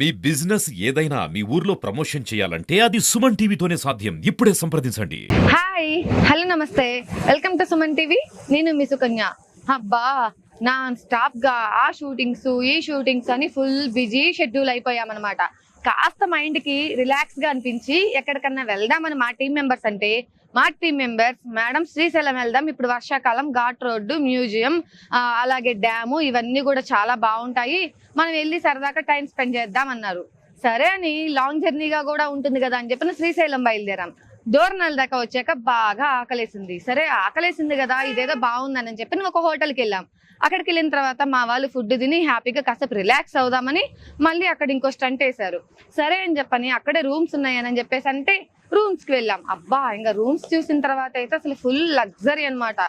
మీ business ఏదైనా మీ ఊర్లో promotion చేయాలంటే అది సుమన్ టీవీతోనే సాధ్యం. ఇప్పుడే సంప్రదించండి. హాయ్ హలో నమస్తే, వెల్కమ్ టు సుమన్ టీవీ. నేను మీ సుకన్య. అబ్బా, నాన్ స్టాప్ గా ఆ షూటింగ్స్ ఈ షూటింగ్స్ అని ఫుల్ బిజీ షెడ్యూల్ అయిపోయామన్నమాట. కాస్త మైండ్ కి రిలాక్స్ గా అనిపించి ఎక్కడికన్నా వెళ్దామని మా టీం మెంబర్స్ మేడం శ్రీశైలం వెళ్దాం, ఇప్పుడు వర్షాకాలం, ఘాట్ రోడ్డు, మ్యూజియం, అలాగే డ్యాము, ఇవన్నీ కూడా చాలా బాగుంటాయి, మనం వెళ్ళి సరదాగా టైం స్పెండ్ చేద్దాం అన్నారు. సరే అని లాంగ్ జర్నీగా కూడా ఉంటుంది కదా అని చెప్పిన శ్రీశైలం బయలుదేరాం. దూరణాల దాకా వచ్చాక బాగా ఆకలేసింది. సరే ఆకలేసింది కదా, ఇదేదో బాగుందని చెప్పి ఒక హోటల్కి వెళ్ళాం. అక్కడికి వెళ్ళిన తర్వాత మా వాళ్ళు ఫుడ్ తిని హ్యాపీగా కాసేపు రిలాక్స్ అవుదామని మళ్ళీ అక్కడ ఇంకో స్టంట్ వేశారు. సరే అని చెప్పని అక్కడే రూమ్స్ ఉన్నాయని చెప్పేసి అంటే రూమ్స్ కి వెళ్ళాం. అబ్బా, ఇంకా రూమ్స్ చూసిన తర్వాత అయితే అసలు ఫుల్ లగ్జరీ అన్నమాట.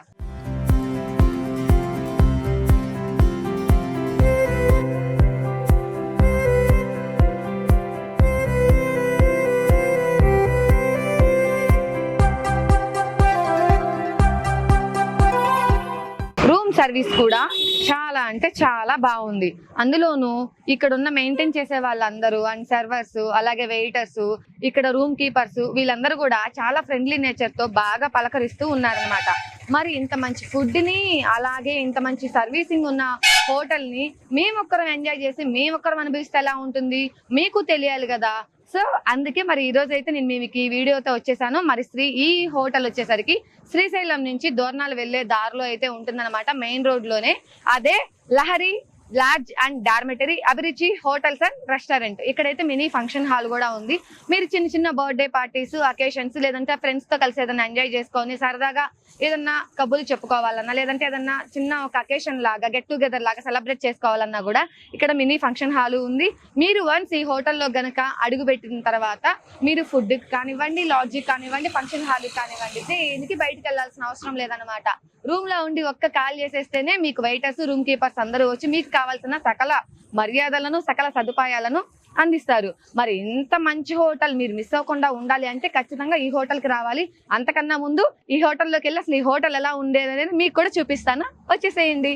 రూమ్ సర్వీస్ కూడా చాలా అంటే చాలా బాగుంది. అందులోనూ ఇక్కడ ఉన్న మెయింటైన్ చేసే వాళ్ళందరూ అండ్ సర్వర్స్, అలాగే వెయిటర్స్, ఇక్కడ రూమ్ కీపర్స్, వీళ్ళందరూ కూడా చాలా ఫ్రెండ్లీ నేచర్ తో బాగా పలకరిస్తూ ఉన్నారనమాట. మరి ఇంత మంచి ఫుడ్ ని, అలాగే ఇంత మంచి సర్వీసింగ్ ఉన్న హోటల్ ని మేమొక్కరం ఎంజాయ్ చేసి మేమొక్కరం అనుభవిస్తే ఎలా ఉంటుంది, మీకు తెలియాలి కదా. సో అందుకే మరి ఈ రోజు అయితే నేను మీకు ఈ వీడియోతో వచ్చేసాను. మరి ఈ హోటల్ వచ్చేసరికి శ్రీశైలం నుంచి దోర్నాలు వెళ్లే దారిలో అయితే ఉంటుందన్నమాట, మెయిన్ రోడ్ లోనే. అదే లహరి లాడ్జ్ అండ్ డార్మెటరీ అభిరుచి హోటల్స్ అండ్ రెస్టారెంట్. ఇక్కడైతే మినీ ఫంక్షన్ హాల్ కూడా ఉంది. మీరు చిన్న చిన్న బర్త్డే పార్టీస్, అకేషన్స్, లేదంటే ఫ్రెండ్స్ తో కలిసి ఏదైనా ఎంజాయ్ చేసుకొని సరదాగా ఏదన్నా కబుర్లు చెప్పుకోవాలన్నా, లేదంటే ఏదన్నా చిన్న ఒక అకేషన్ లాగా గెట్ టుగెదర్ లాగా సెలబ్రేట్ చేసుకోవాలన్నా కూడా ఇక్కడ మినీ ఫంక్షన్ హాల్ ఉంది. మీరు వన్స్ ఈ హోటల్లో గనక అడుగు పెట్టిన తర్వాత మీరు ఫుడ్ కానివ్వండి, లాడ్జ్ కానివ్వండి, ఫంక్షన్ హాల్ కానివ్వండి, దేనికి బయటకు వెళ్లాల్సిన అవసరం లేదనమాట. రూమ్ లో ఉండి ఒక్క కాల్ చేసేస్తేనే మీకు వెయిటర్స్, రూమ్ కీపర్స్ అందరూ వచ్చి మీకు కావాల్సిన సకల మర్యాదలను, సకల సదుపాయాలను అందిస్తారు. మరి ఇంత మంచి హోటల్ మీరు మిస్ అవ్వకుండా ఉండాలి అంటే ఖచ్చితంగా ఈ హోటల్ కి రావాలి. అంతకన్నా ముందు ఈ హోటల్లోకి వెళ్ళి అసలు ఈ హోటల్ ఎలా ఉండేది అనేది మీకు కూడా చూపిస్తాను, వచ్చేసేయండి.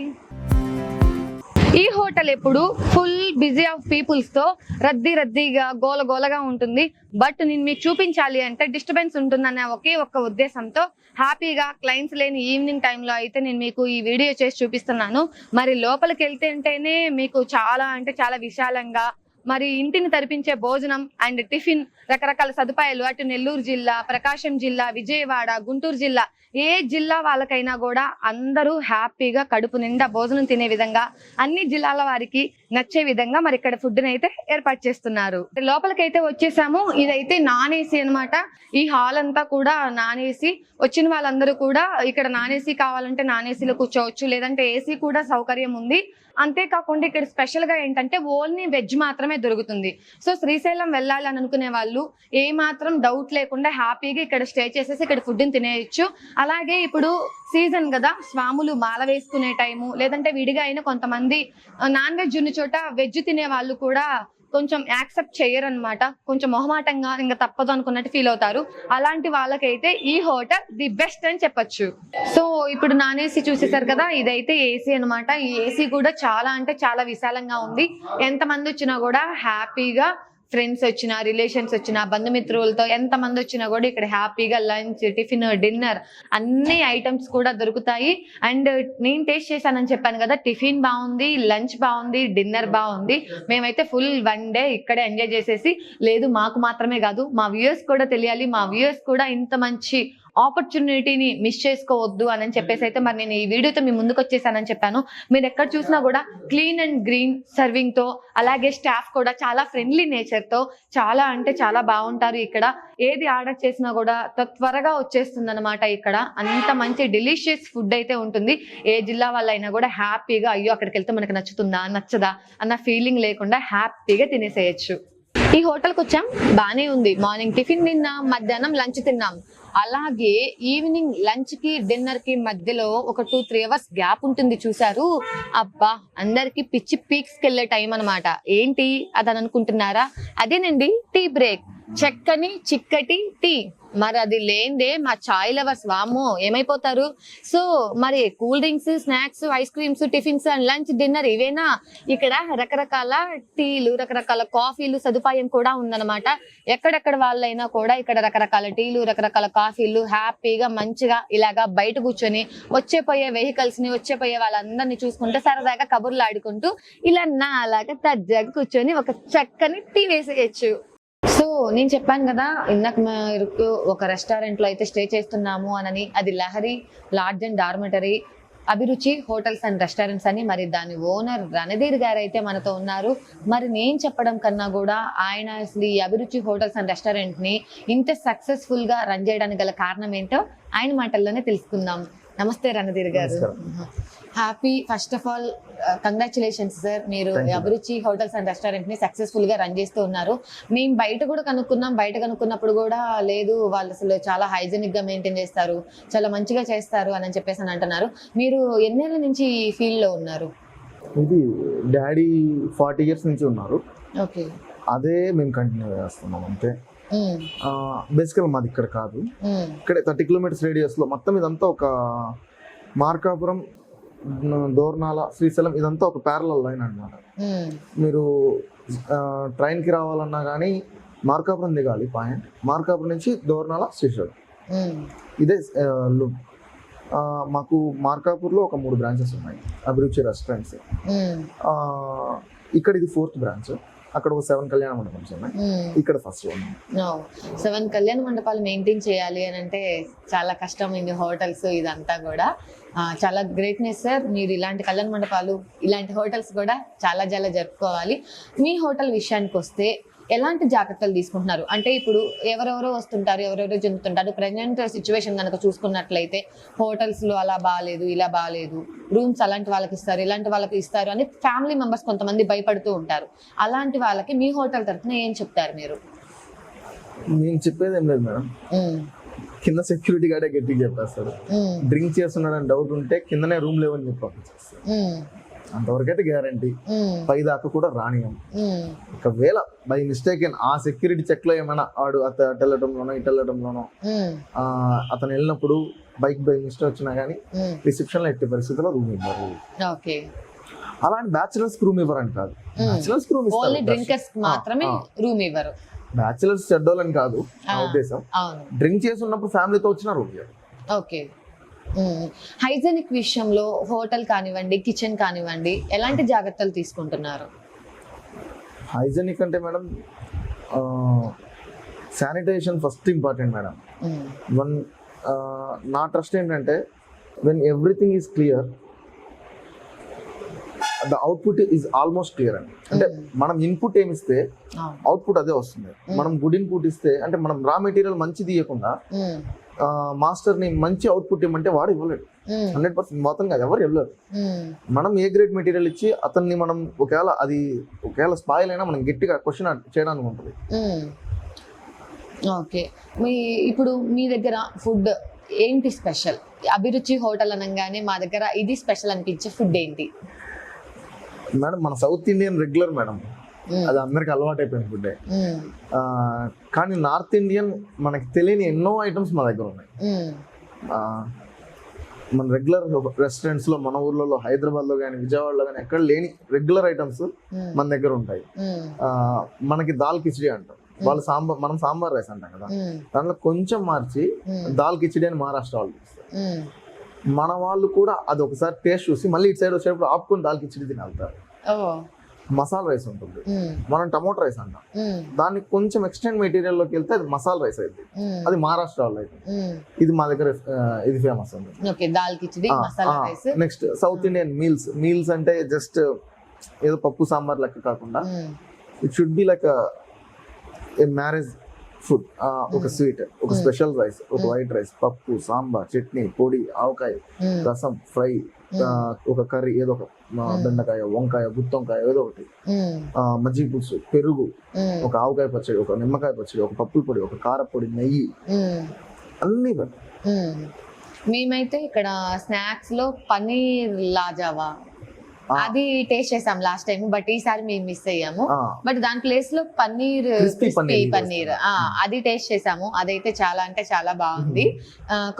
ఈ హోటల్ ఎప్పుడు ఫుల్ బిజీ ఆఫ్ పీపుల్స్ తో రద్దీగా గోలగోలగా ఉంటుంది. బట్ నేను మీకు చూపించాలి అంటే డిస్టర్బెన్స్ ఉంటుందనే ఒకే ఒక్క ఉద్దేశంతో హ్యాపీగా క్లయింట్స్ లేని ఈవినింగ్ టైంలో అయితే నేను మీకు ఈ వీడియో చేసి చూపిస్తున్నాను. మరి లోపలికి వెళ్తేనే మీకు చాలా అంటే చాలా విశాలంగా, మరి ఇంటిని తరిపించే భోజనం అండ్ టిఫిన్, రకరకాల సదుపాయాలు, అటు నెల్లూరు జిల్లా, ప్రకాశం జిల్లా, విజయవాడ, గుంటూరు జిల్లా, ఏ జిల్లా వాళ్ళకైనా కూడా అందరూ హ్యాపీగా కడుపు నిండా భోజనం తినే విధంగా, అన్ని జిల్లాల వారికి నచ్చే విధంగా మరి ఇక్కడ ఫుడ్ అయితే ఏర్పాటు చేస్తున్నారు. లోపలికైతే వచ్చేసాము. ఇదైతే నాన్ ఏసీ అనమాట. ఈ హాల్ అంతా కూడా నాన్ ఏసీ. వచ్చిన వాళ్ళందరూ కూడా ఇక్కడ నాన్ ఏసీ కావాలంటే నాన్ ఏసీలో కూర్చోవచ్చు, లేదంటే ఏసీ కూడా సౌకర్యం ఉంది. అంతేకాకుండా ఇక్కడ స్పెషల్ గా ఏంటంటే ఓన్లీ వెజ్ మాత్రమే దొరుకుతుంది. సో శ్రీశైలం వెళ్ళాలి అని అనుకునే వాళ్ళు ఏ మాత్రం డౌట్ లేకుండా హ్యాపీగా ఇక్కడ స్టే చేసేసి ఇక్కడ ఫుడ్ ని తినేయచ్చు. అలాగే ఇప్పుడు సీజన్ కదా, స్వాములు మాల వేసుకునే టైము, లేదంటే విడిగా అయినా కొంతమంది నాన్ వెజ్ ఉన్న చోట వెజ్ తినే వాళ్ళు కూడా కొంచెం యాక్సెప్ట్ చేయరనమాట, కొంచెం మొహమాటంగా ఇంకా తప్పదు అనుకున్నట్టు ఫీల్ అవుతారు. అలాంటి వాళ్ళకైతే ఈ హోటల్ ది బెస్ట్ అని చెప్పొచ్చు. సో ఇప్పుడు నాన్ ఏసీ చూసేసారు కదా, ఇదైతే ఏసీ అనమాట. ఈ ఏసీ కూడా చాలా అంటే చాలా విశాలంగా ఉంది. ఎంతమంది వచ్చినా కూడా హ్యాపీగా, ఫ్రెండ్స్ వచ్చినా, రిలేషన్స్ వచ్చినా, బంధుమిత్రులతో ఎంతమంది వచ్చినా కూడా ఇక్కడ హ్యాపీగా లంచ్, టిఫిన్, డిన్నర్ అన్ని ఐటమ్స్ కూడా దొరుకుతాయి. అండ్ నేను టేస్ట్ చేశానని చెప్పాను కదా, టిఫిన్ బాగుంది, లంచ్ బాగుంది, డిన్నర్ బాగుంది. మేమైతే ఫుల్ 1 డే ఇక్కడే ఎంజాయ్ చేసేసి, లేదు మాకు మాత్రమే కాదు మా వ్యూయర్స్ కూడా తెలియాలి, మా వ్యూయర్స్ కూడా ఇంత మంచి ఆపర్చునిటీని మిస్ చేసుకోవద్దు అని చెప్పేసి అయితే మరి నేను ఈ వీడియోతో మీ ముందుకు వచ్చేసానని చెప్పాను. మీరు ఎక్కడ చూసినా కూడా క్లీన్ అండ్ గ్రీన్ సర్వింగ్ తో, అలాగే స్టాఫ్ కూడా చాలా ఫ్రెండ్లీ నేచర్ తో చాలా అంటే చాలా బాగుంటారు. ఇక్కడ ఏది ఆర్డర్ చేసినా కూడా త్వరగా వచ్చేస్తుంది అనమాట. ఇక్కడ అంత మంచి డెలిషియస్ ఫుడ్ అయితే ఉంటుంది. ఏ జిల్లా వాళ్ళైనా కూడా హ్యాపీగా అయ్యో అక్కడికి వెళ్తే మనకు నచ్చుతుందా నచ్చదా అన్న ఫీలింగ్ లేకుండా హ్యాపీగా తినేసేయచ్చు. ఈ హోటల్కి వచ్చాం, బానే ఉంది. మార్నింగ్ టిఫిన్ తిన్నాం, మధ్యాహ్నం లంచ్ తిన్నాం. అలాగే ఈవినింగ్ లంచ్ కి డిన్నర్ కి మధ్యలో ఒక 2-3 అవర్స్ గ్యాప్ ఉంటుంది చూసారు. అబ్బా, అందరికి పిచ్చి పీక్స్ కి వెళ్ళే టైం అన్నమాట. ఏంటి అదని అనుకుంటున్నారా? అదేనండి టీ బ్రేక్. చక్కని చిక్కటి టీ. మరి అది లేదే మా చాయ్ లవర్స్ వామ్మో ఏమైపోతారు. సో మరి cool drinks, snacks, ice creams, tiffins and lunch, dinner ఇవేనా? ఇక్కడ రకరకాల టీలు, రకరకాల కాఫీలు సదుపాయం కూడా ఉందన్నమాట. ఎక్కడెక్కడ వాళ్ళైనా కూడా ఇక్కడ రకరకాల టీలు, రకరకాల కాఫీలు హ్యాపీగా మంచిగా ఇలాగా బయట కూర్చొని వచ్చేపోయే వెహికల్స్ ని, వచ్చేపోయే వాళ్ళందరినీ చూసుకుంటూ సరదాగా కబుర్లు ఆడుకుంటూ ఇలా నా అలాగా తజ్జాగా కూర్చొని ఒక చక్కని టీ వేసేయచ్చు. సో నేను చెప్పాను కదా ఇందాక మీరు ఒక రెస్టారెంట్ లో అయితే స్టే చేస్తున్నాము అని. అది లహరి లాడ్జ్ అండ్ డార్మెటరీ అభిరుచి హోటల్స్ అండ్ రెస్టారెంట్స్ అని. మరి దాని ఓనర్ రణధీర్ గారు అయితే మనతో ఉన్నారు. మరి నేను చెప్పడం కన్నా కూడా ఆయన అసలు ఈ అభిరుచి హోటల్స్ అండ్ రెస్టారెంట్ ని ఇంత సక్సెస్ఫుల్ గా రన్ చేయడానికి గల కారణం ఏంటో ఆయన మాటల్లోనే తెలుసుకుందాం. నమస్తే రణధీర్ గారు. Happy first of all congratulations sir. మీరు అభిరుచి హోటల్స్ అండ్ రెస్టారెంట్ ని సక్సెస్ఫుల్ గా రన్ చేస్తూ ఉన్నారు. మేము బయట కూడా కనుక్కున్నాం. బయట కనుక్కున్నప్పుడు కూడా లేదు, వాళ్ళు అసలు చాలా హైజీనిక్ గా మెయింటైన్ చేస్తారు, చాలా మంచిగా చేస్తారు అని చెప్పేసి అంటున్నారు. మీరు ఎన్నేళ్ల నుంచి ఈ ఫీల్డ్ లో ఉన్నారు? ఇది డాడీ 40 years నుంచి ఉన్నారు. ఓకే. అదే మేము కంటిన్యూ చేస్తున్నాం అంతే. బేసికల్ మాది ఇక్కడ కాదు, ఇక్కడ 30 kilometers రేడియస్ లో మొత్తం ఇదంతా ఒక మార్కాపురం, దోర్నాల, శ్రీశైలం ఇదంతా ఒక ప్యారలల్ లైన్ అన్నమాట. మీరు ట్రైన్ కి రావాలన్నా కానీ మార్కాపురం దిగాలి పాయింట్, మార్కాపురం నుంచి దోర్నాల, శ్రీశైలం ఇదే లూప్. మాకు మార్కాపూర్లో ఒక 3 branches ఉన్నాయి అభిరుచి రెస్టారెంట్స్. ఇక్కడ ఇది 4th branch. అక్కడ ఒక 7 కళ్యాణ మండపం ఉన్నాయి, ఇక్కడ ఫస్ట్ 7 కళ్యాణ మండపాలు మెయింటైన్ చేయాలి అని అంటే చాలా కష్టం. ఇది హోటల్స్ ఇదంతా కూడా చాలా గ్రేట్నెస్ సార్. మీరు ఇలాంటి కళ్యాణ మండపాలు, ఇలాంటి హోటల్స్ కూడా చాలా చాలా జరుపుకోవాలి. మీ హోటల్ విషయానికి వస్తే ఎలాంటి జాగ్రత్తలు తీసుకుంటున్నారు? అంటే ఇప్పుడు ఎవరెవరో వస్తుంటారు, ఎవరెవరో చెందుతుంటారు. ప్రెజెంట్ సిచ్యువేషన్ కనుక చూసుకున్నట్లయితే హోటల్స్ లో అలా బాగాలేదు, ఇలా బాగాలేదు, రూమ్స్ అలాంటి వాళ్ళకి ఇస్తారు, ఇలాంటి వాళ్ళకి ఇస్తారు అని ఫ్యామిలీ మెంబర్స్ కొంతమంది భయపడుతూ ఉంటారు. అలాంటి వాళ్ళకి మీ హోటల్ తరఫున ఏం చెప్తారు మీరు? నేను చెప్పేది ఏం లేదు మేడం, కింద సెక్యూరిటీ గార్డే గట్టిగా చెప్పేస్తాడు. డ్రింక్ చేస్తున్నాడని డౌట్ ఉంటే కిందనే రూమ్ లేవని చెప్పి అంతవరకైతే గ్యారంటీ. పై దాకా కూడా రానియం. ఒకవేళ బై మిస్టేక్ ఆ సెక్యూరిటీ చెక్ లో ఏమైనా వాడు అటు వెళ్ళటంలోనో ఇటు వెళ్ళటంలోనో అతను వెళ్ళినప్పుడు బైక్ బై మిస్టేక్ వచ్చినా గానీ రిసెప్షన్ లో ఎట్టి పరిస్థితుల్లో రూమ్ ఇవ్వరు. అలాంటి బ్యాచులర్స్ రూమ్ ఇవ్వరని కాదు, బ్యాచులర్స్ రూమ్ ఇవ్వరు. బ్యాచులర్స్ చెడ్డోళ్ళని కాదు నా ఉద్దేశం. డ్రింక్ చేసి ఉన్నప్పుడు ఫ్యామిలీతో వచ్చిన రూమ్ ఇవ్వరు. ఓకే. హైజెనిక్ విషయంలో హోటల్ కానివ్వండి, కిచెన్ కానివ్వండి, ఎలాంటి జాగ్రత్తలు తీసుకుంటున్నారు? హైజెనిక్ అంటే madam sanitization first important madam. నా ట్రస్ట్ ఏంటంటే when everything is clear the output is almost clear అండి. అంటే మనం ఇన్పుట్ ఏమి ఇస్తే అవుట్పుట్ అదే వస్తుంది. మనం గుడ్ ఇన్పుట్ ఇస్తే, అంటే మనం రా మెటీరియల్ మంచిది ఇవ్వకుండా మాస్టర్ ని మంచి అవుట్పుట్ ఇవ్వమంటే వాడు ఇవ్వలేడు. 100% మొత్తం కాదు, ఎవరు ఇవ్వలేరు. మనం ఏ గ్రేడ్ మెటీరియల్ ఇచ్చి అతన్ని మనం ఒకవేళ స్పాయిల్ అయినా మనం గట్టిగా క్వశ్చన్ చేయడానికి ఉంటుంది. ఓకే. ఇప్పుడు మీ దగ్గర ఫుడ్ ఏంటి స్పెషల్? అభిరుచి హోటల్ అనగానే మా దగ్గర ఇది స్పెషల్ అనిపించే ఫుడ్ ఏంటి మేడం? మన సౌత్ ఇండియన్ రెగ్యులర్ మేడం, అది అందరికి అలవాటు అయిపోయిన ఫుడ్. కానీ నార్త్ ఇండియన్ మనకి తెలియని ఎన్నో ఐటమ్స్ మా దగ్గర ఉన్నాయి. మన రెగ్యులర్ రెస్టారెంట్స్ లో, మన ఊర్లలో, హైదరాబాద్ లో కానీ, విజయవాడలో కానీ ఎక్కడ లేని రెగ్యులర్ ఐటమ్స్ మన దగ్గర ఉంటాయి. మనకి దాల్ కిచిడి అంటాం, వాళ్ళు సాంబార్, మనం సాంబార్ రైస్ అంటాం కదా, దాంట్లో కొంచెం మార్చి దాల్ కిచిడి అని మహారాష్ట్ర వాళ్ళు చేస్తారు. మన వాళ్ళు కూడా అది ఒకసారి టేస్ట్ చూసి మళ్ళీ ఇటు సైడ్ వచ్చేటప్పుడు ఆపుకొని దాల్ కిచిడి తినగలుగుతారు. మసాలా రైస్ ఉంటుంది, మనం టమోటో రైస్ అంటాం. దాన్ని కొంచెం ఎక్స్టెండ్ మెటీరియల్ లోకి వెళ్తే అది మసాలా రైస్ అయితే, అది మహారాష్ట్ర వాళ్ళు అయితే. ఇది మా దగ్గర ఇది ఫేమస్ ఉంది. నెక్స్ట్ సౌత్ ఇండియన్ మీల్స్ అంటే జస్ట్ ఏదో పప్పు సాంబార్ లెక్క కాకుండా it should be like A marriage food. ఒక స్వీట్, ఒక స్పెషల్ రైస్, ఒక వైట్ రైస్, పప్పు, సాంబార్, చట్నీ, పొడి, ఆవకాయ, రసం, ఫ్రై, ఒక కర్రీ, ఏదో ఒక బెండకాయ, వంకాయ, గుత్తొంకాయ, ఏదో ఒకటి, మజ్జిగ పులుసు, పెరుగు, ఒక ఆవకాయ పచ్చడి, ఒక నిమ్మకాయ పచ్చడి, ఒక పప్పుల పొడి, ఒక కారపొడి, నెయ్యి, అన్ని పెడతాం. మేమైతే ఇక్కడ స్నాక్స్ లో పన్నీర్ లాజావా అది టేస్ట్ చేసాం లాస్ట్ టైం, బట్ ఈసారి మేము మిస్ అయ్యాము. బట్ దాని ప్లేస్ లో పన్నీర్ Crispy పన్నీర్ అది టేస్ట్ చేసాము. అదైతే చాలా అంటే చాలా బాగుంది.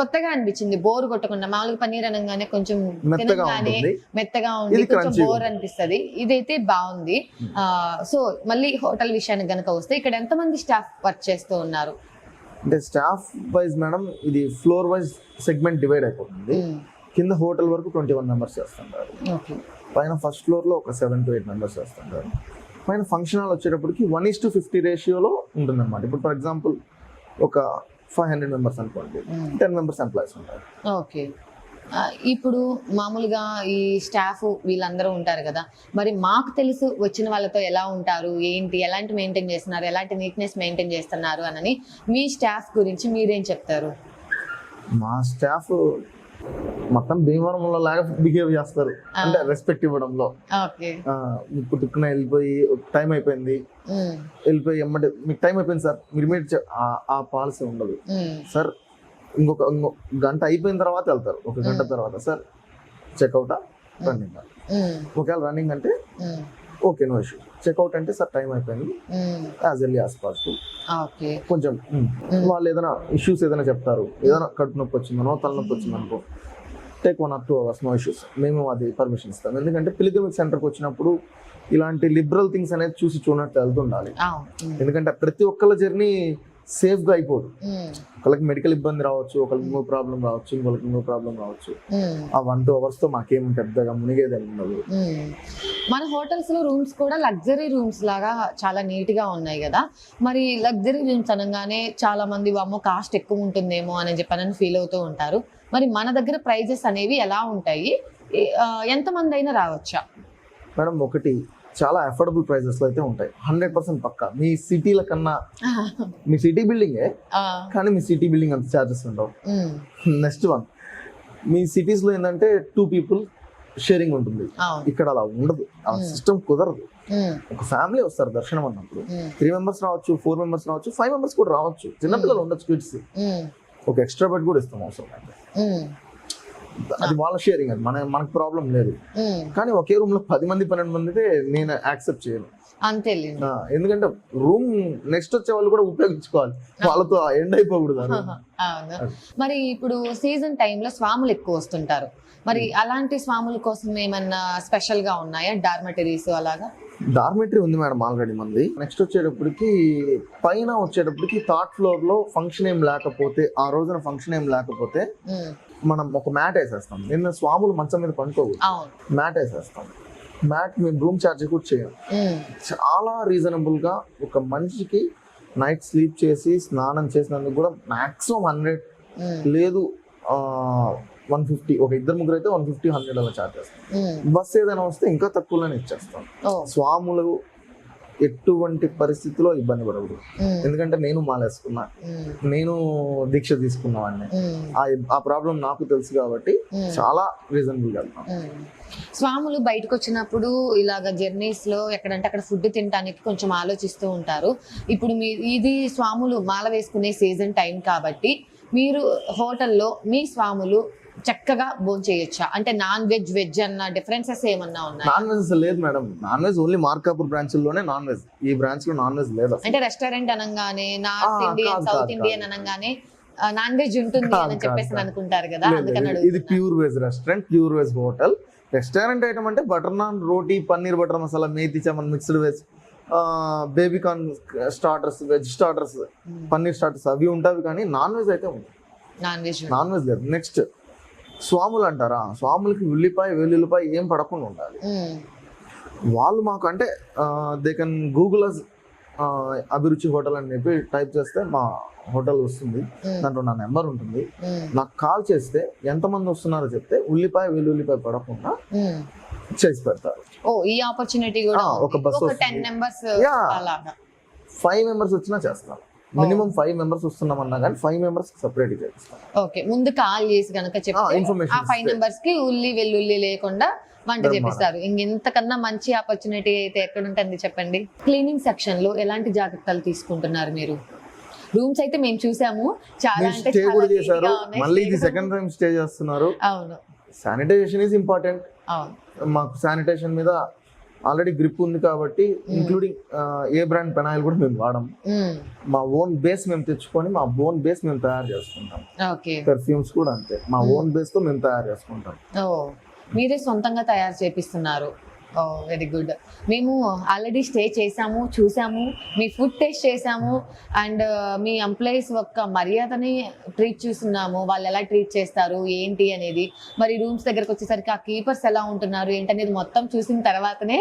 కొత్తగా అనిపించింది, బోర్ కొట్టకుండా. మామూలుగా పన్నీర్ అనగానే కొంచెం తినగానే మెత్తగా ఉండి కొంచెం బోర్ అనిపిస్తది. ఇదైతే బాగుంది. సో మళ్ళీ హోటల్ విషయానికి గనక వస్తే ఇక్కడ ఎంతమంది స్టాఫ్ వర్క్ చేస్తూ ఉన్నారు? అంటే స్టాఫ్ వైజ్ మేడం ఇది ఫ్లోర్ వైజ్ సెగ్మెంట్ డివైడ్ అయిపోతుంది. కింద హోటల్ వరకు 21 మెంబర్స్ చేస్తుంటారు. పైన ఫస్ట్ ఫ్లోర్ లో ఒక 7 to 8 మెంబర్స్ చేస్తుంటారు. పైన ఫంక్షన్ హాల్ వచ్చేటప్పటికి 1:50 రేషియోలో ఉంటుంది అనమాట. ఇప్పుడు ఫర్ ఎగ్జాంపుల్ ఒక 500 మెంబర్స్ అనుకోండి, 10 మెంబర్స్ ఎంప్లాయీస్ ఉంటారు. ఓకే. ఇప్పుడు మామూలుగా ఈ స్టాఫ్ వీళ్ళందరూ ఉంటారు కదా, మరి మాకు తెలుసు వచ్చిన వాళ్ళతో ఎలా ఉంటారు, ఏంటి, ఎలాంటి మెయింటైన్ చేస్తున్నారు, ఎలాంటి నీట్నెస్ మెయింటైన్ చేస్తున్నారు అని మీ స్టాఫ్ గురించి మీరేం చెప్తారు? మా స్టాఫ్ మొత్తం భీమవరంలో లాగా బిహేవ్ చేస్తారు, అంటే రెస్పెక్ట్ ఇవ్వడంలో. ఇప్పుడు తుక్కున వెళ్ళిపోయి టైం అయిపోయింది వెళ్ళిపోయి ఎమ్మటి మీకు టైం అయిపోయింది సార్ మీరు ఆ పాలసీ ఉండదు సార్. ఇంకొక గంట అయిపోయిన తర్వాత వెళ్తారు, ఒక గంట తర్వాత సార్ చెక్అవుటా రన్నింగ్, ఒకవేళ రన్నింగ్ అంటే ఓకే నో ఇష్యూ, చెక్అవుట్ అంటే సార్ టైం అయిపోయింది యాజ్ ఎర్లీ యాజ్ పాసిబుల్. కొంచెం వాళ్ళు ఏదైనా ఇష్యూస్ ఏదైనా చెప్తారు, ఏదైనా కడుపు నొప్పి వచ్చిందనో తలనొప్పి వచ్చిందనుకో, take 1 or 2 hours no issues, మేము అది పర్మిషన్ ఇస్తాం. ఎందుకంటే పిలిగ్రిమేజ్ సెంటర్కి వచ్చినప్పుడు ఇలాంటి లిబరల్ థింగ్స్ అనేది చూసినట్టు వెళ్తుండాలి. ఎందుకంటే ప్రతి ఒక్కళ్ళ జర్నీ సేఫ్ గా అయిపోదు. ఒకళ్ళకి మెడికల్ ఇబ్బంది రావచ్చు, ఒకరికి ఇంకో ప్రాబ్లం రావచ్చు, ఇంకొకరికి ఇంకో ప్రాబ్లం రావచ్చు. ఆ 1-2 hours తో మాకేం పెద్దగా మునిగేది ఉండదు. మన హోటల్స్ లో రూమ్స్ కూడా లగ్జరీ రూమ్స్ లాగా చాలా నీట్ గా ఉన్నాయి కదా, మరి లగ్జరీ రూమ్స్ అనగానే చాలా మంది అమ్మో కాస్ట్ ఎక్కువ ఉంటుందేమో అని చెప్పని ఫీల్ అవుతూ ఉంటారు. మరి మన దగ్గర ప్రైజెస్ అనేవి ఎలా ఉంటాయి, ఎంతమంది అయినా రావచ్చా? మేడం ఒకటి చాలా అఫోర్డబుల్ ప్రైజెస్ లో అయితే ఉంటాయి, 100% పక్కా. మీ సిటీల కన్నా మీ సిటీ బిల్డింగే కానీ మీ సిటీ బిల్డింగ్ అంత చార్జెస్ ఉండవు. నెక్స్ట్ వన్, మీ సిటీస్ లో ఏంటంటే 2 people షేరింగ్ ఉంటుంది, ఇక్కడ అలా ఉండదు, ఆ సిస్టమ్ కుదరదు. ఒక ఫ్యామిలీ వస్తారు దర్శనం అన్నప్పుడు 3 members రావచ్చు, 4 members రావచ్చు, 5 members కూడా రావచ్చు, చిన్నపిల్లలు ఉండొచ్చు, కిడ్స్. ఒక ఎక్స్ట్రా బెడ్ కూడా ఇస్తాం అవసరం అయితే, అది వాళ్ళ షేరింగ్, అది మనకు ప్రాబ్లం లేదు. కానీ ఒకే రూమ్ లో 10 మంది 12 మంది అయితే నేను యాక్సెప్ట్ చేయను. అంతే, ఎందుకంటే రూమ్ నెక్స్ట్ వచ్చే వాళ్ళు కూడా ఉపయోగించుకోవాలి, వాళ్ళతో ఎండ్ అయిపోకూడదు. మరి ఇప్పుడు సీజన్ టైంలో స్వాములు ఎక్కువ వస్తుంటారు, మరి అలాంటి స్వాముల కోసం ఏమన్నా స్పెషల్ గా ఉన్నాయా డార్మెటరీస్ అలాగా? డార్మెటరీ ఉంది మేడం ఆల్రెడీ మంది. నెక్స్ట్ వచ్చేటప్పటికి పైన వచ్చేటప్పటికి థర్డ్ ఫ్లోర్ లో ఫంక్షన్ ఏం లేకపోతే, ఆ రోజున ఫంక్షన్ ఏం లేకపోతే మనం ఒక మ్యాట్ వేసేస్తాం. నిన్న స్వాములు మంచం మీద పండుకోకూడదు, మ్యాట్ వేసేస్తాం. మ్యాట్ మేము రూమ్ ఛార్జ్ కూడా చేయం. చాలా రీజనబుల్ గా ఒక మనిషికి నైట్ స్లీప్ చేసి స్నానం చేసినందుకు కూడా మాక్సిమం 100 లేదు 150, ఒక 2-3 అయితే 150-100 అలా ఛార్జ్ చేస్తాం. బస్ ఏదైనా వస్తే ఇంకా తక్కువలోనే ఇచ్చేస్తాం. స్వాములు ఎటువంటి పరిస్థితిలో ఇబ్బంది పడకూడదు, ఎందుకంటే నేను మాలేసుకున్నా, నేను దీక్ష తీసుకున్నావాడిని, ఆ ప్రాబ్లం నాకు తెలుసు కాబట్టి చాలా రీజనబుల్ గా వెళ్తాం. స్వాములు బయటకు వచ్చినప్పుడు ఇలాగ జర్నీస్ లో ఎక్కడంటే అక్కడ ఫుడ్ తినడానికి కొంచెం ఆలోచిస్తూ ఉంటారు. ఇప్పుడు ఇది స్వాములు మాల వేసుకునే సీజన్ టైం కాబట్టి మీరు హోటల్లో మీ స్వాములు చక్కగా భోజనం చేయొచ్చా? అంటే నాన్ వెజ్ వెజ్ అన్న డిఫరెన్సెస్ ఏమన్నా ఉన్నాయి? నాన్ వెజ్ లేదు madam, non veg only Markapur branch లోనే నాన్ వెజ్, ఈ బ్రాంచ్ లో నాన్ వెజ్ లేదు. అంటే రెస్టారెంట్ అనగానే నార్త్ ఇండియన్ సౌత్ ఇండియన్ అనగానే నాన్ వెజ్ ఉంటుంది అని చెప్పేసి అనుకుంటారు కదా, అందుకని ఇది pure veg restaurant, pure veg hotel. Restaurant item అంటే butter naan, roti, paneer butter masala, methi chaman, mixed veg, baby corn starters, veg starters, paneer starters అవి ఉంటాయి. కానీ నాన్ వెజ్ అయితే ఉంది, నాన్ వెజ్ లేదు. నెక్స్ట్ స్వాములు అంటారా, స్వాములకి ఉల్లిపాయ వెల్లుల్లిపాయ ఏం పడకుండా ఉండాలి. వాళ్ళు మాకు అంటే దే కెన్ గూగుల్ అభిరుచి హోటల్ అని చెప్పి టైప్ చేస్తే మా హోటల్ వస్తుంది, దాంట్లో నా నెంబర్ ఉంటుంది. నాకు కాల్ చేస్తే ఎంతమంది వస్తున్నారో చెప్తే ఉల్లిపాయ వెల్లుల్లిపాయ పడకుండా చేసి పెడతారు. ఈ ఆపర్చునిటీ కూడా ఒక బస్ 10 members 5 members వచ్చినా చేస్తారు. మినిమం 5 members వస్తున్నామన్నా కానీ 5 members సెపరేట్ చేస్తాం. ఓకే, ముందు కాల్ చేసి కనుక చెప్తే ఆ 5 members కి ఉల్లి వెల్లుల్లి లేకుండా వంట చేపిస్తారు. ఇంతకన్నా మంచి ఆపర్చునిటీ అయితే ఎక్కడ ఉంటుంది చెప్పండి? క్లీనింగ్ సెక్షన్ లో ఎలాంటి జాగ్రత్తలు తీసుకుంటున్నారు మీరు? రూమ్స్ అయితే మేము చూసాము, చాలా మీరు అంటే స్టే చాలా కూడా neat చేశారు, గా ఉన్నాయి. మళ్ళీ Stay ఇది కూడా- సెకండ్ టైం స్టే చేస్తున్నారు. అవును శానిటైజేషన్ ఈజ్ ఇంపార్టెంట్. అవును మాకు శానిటేషన్ మీద ఆల్రెడీ గ్రిప్ ఉంది కాబట్టి ఇంక్లూడింగ్ ఏ బ్రాండ్ పెనాయిల్ కూడా మేము వాడము. మా ఓన్ బేస్ మేము తెచ్చుకొని మా ఓన్ బేస్ మేము తయారు చేసుకుంటాం. ఓకే. పెర్ఫ్యూమ్స్ కూడా అంతే, మా ఓన్ బేస్ తో మేము తయారు చేసుకుంటాం. ఓ మీరే సొంతంగా తయారు చేపిస్తున్నారు. ఓ వెరీ గుడ్. మేము ఆల్రెడీ స్టే చేసాము, చూసాము, మీ ఫుడ్ టేస్ట్ చేసాము, అండ్ మీ ఎంప్లాయీస్ యొక్క మర్యాదని ట్రీట్ చూస్తున్నాము, వాళ్ళు ఎలా ట్రీట్ చేస్తారు ఏంటి అనేది. మరి రూమ్స్ దగ్గరకు వచ్చేసరికి ఆ కీపర్స్ ఎలా ఉంటున్నారు ఏంటనేది మొత్తం చూసిన తర్వాతనే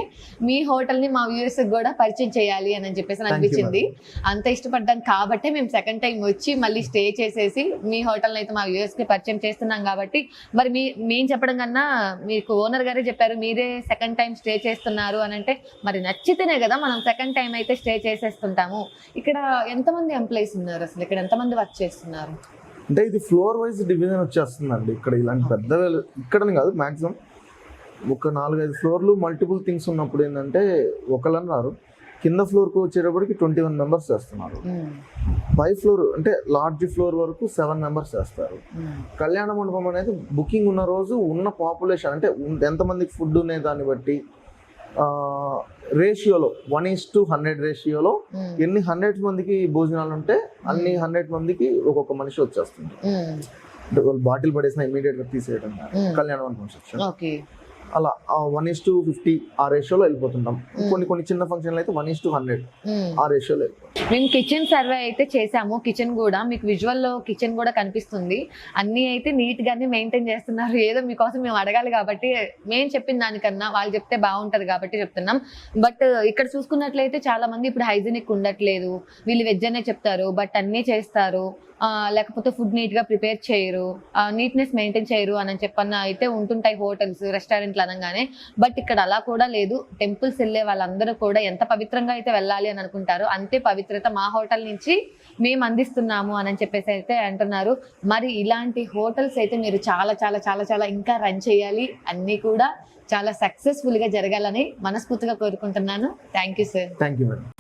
మీ హోటల్ని మా వ్యూవర్స్ కూడా పరిచయం చేయాలి అని చెప్పేసి అనిపించింది. అంత ఇష్టపడ్డాం కాబట్టే మేము సెకండ్ టైం వచ్చి మళ్ళీ స్టే చేసేసి మీ హోటల్ని అయితే మా వ్యూవర్స్కి పరిచయం చేస్తున్నాం. కాబట్టి మరి మేము చెప్పడం కన్నా మీకు ఓనర్ గారే చెప్పారు మీరే సెకండ్ టైం స్టే చేస్తున్నారు అని అంటే మరి నచ్చితేనే కదా మనం సెకండ్ టైం అయితే స్టే చేసేస్తుంటాము. ఇక్కడ ఎంతమంది ఎంప్లాయీస్ ఉన్నారు, అసలు ఇక్కడ ఎంతమంది వర్క్ చేస్తున్నారు? అంటే ఇది ఫ్లోర్ వైజ్ డివిజన్ వచ్చేస్తుందండి. ఇక్కడ ఇలాంటి పెద్ద ఇక్కడని కాదు, మాక్సిమం ఒక 4-5 ఫ్లోర్లు మల్టిపుల్ థింగ్స్ ఉన్నప్పుడు ఏంటంటే ఒకళ్ళన్నారు, కింద ఫ్లోర్కి వచ్చేటప్పటికి 21 మెంబర్స్ చేస్తున్నారు. పై ఫ్లోర్ అంటే లార్జ్ ఫ్లోర్ వరకు 7 మెంబర్స్ చేస్తారు. కళ్యాణ మండపం అనేది బుకింగ్ ఉన్న రోజు ఉన్న పాపులేషన్ అంటే ఎంతమందికి ఫుడ్ అనే దాన్ని బట్టి రేషియోలో 1:100 రేషియోలో ఎన్ని 100 మందికి భోజనాలు ఉంటే అన్ని 100 మందికి ఒక్కొక్క మనిషి వచ్చేస్తుంది. అంటే వాళ్ళు బాటిల్ పడేసిన ఇమీడియట్ గా తీసేయడం కళ్యాణ మండపం సెక్షన్ ఓకే. అలా 1:50 ఆ రేషియోలో వెళ్ళిపోతుంటాం. కొన్ని చిన్న ఫంక్షన్లు అయితే 1:100 ఆ రేషియోలో వెళ్ళిపోతాం. మేము కిచెన్ సర్వే అయితే చేసాము. కిచెన్ కూడా మీకు విజువల్ లో కిచెన్ కూడా కనిపిస్తుంది. అన్ని అయితే నీట్ గానే మెయింటైన్ చేస్తున్నారు. ఏదో మీకోసం మేము అడగాలి కాబట్టి మేము చెప్పిన దానికన్నా వాళ్ళు చెప్తే బాగుంటది కాబట్టి చెప్తున్నాం. బట్ ఇక్కడ చూసుకున్నట్లయితే చాలా మంది ఇప్పుడు హైజీనిక్ ఉండట్లేదు, వీళ్ళు వెజ్ అనే చెప్తారు బట్ అన్నీ చేస్తారు, లేకపోతే ఫుడ్ నీట్ గా ప్రిపేర్ చేయరు, నీట్నెస్ మెయింటైన్ చేయరు అని చెప్పన్న అయితే ఉంటుంటాయి హోటల్స్ రెస్టారెంట్లు అనగానే. బట్ ఇక్కడ అలా కూడా లేదు. టెంపుల్స్ వెళ్ళే వాళ్ళందరూ కూడా ఎంత పవిత్రంగా అయితే వెళ్ళాలి అని అనుకుంటారు అంతే పవిత్రత మా హోటల్ నుంచి మేము అందిస్తున్నాము అని చెప్పేసి అయితే అంటున్నారు. మరి ఇలాంటి హోటల్స్ అయితే మీరు చాలా చాలా చాలా చాలా ఇంకా రన్ చేయాలి, అన్నీ కూడా చాలా సక్సెస్ఫుల్ గా జరగాలని మనస్ఫూర్తిగా కోరుకుంటున్నాను. Thank you sir. Thank you madam.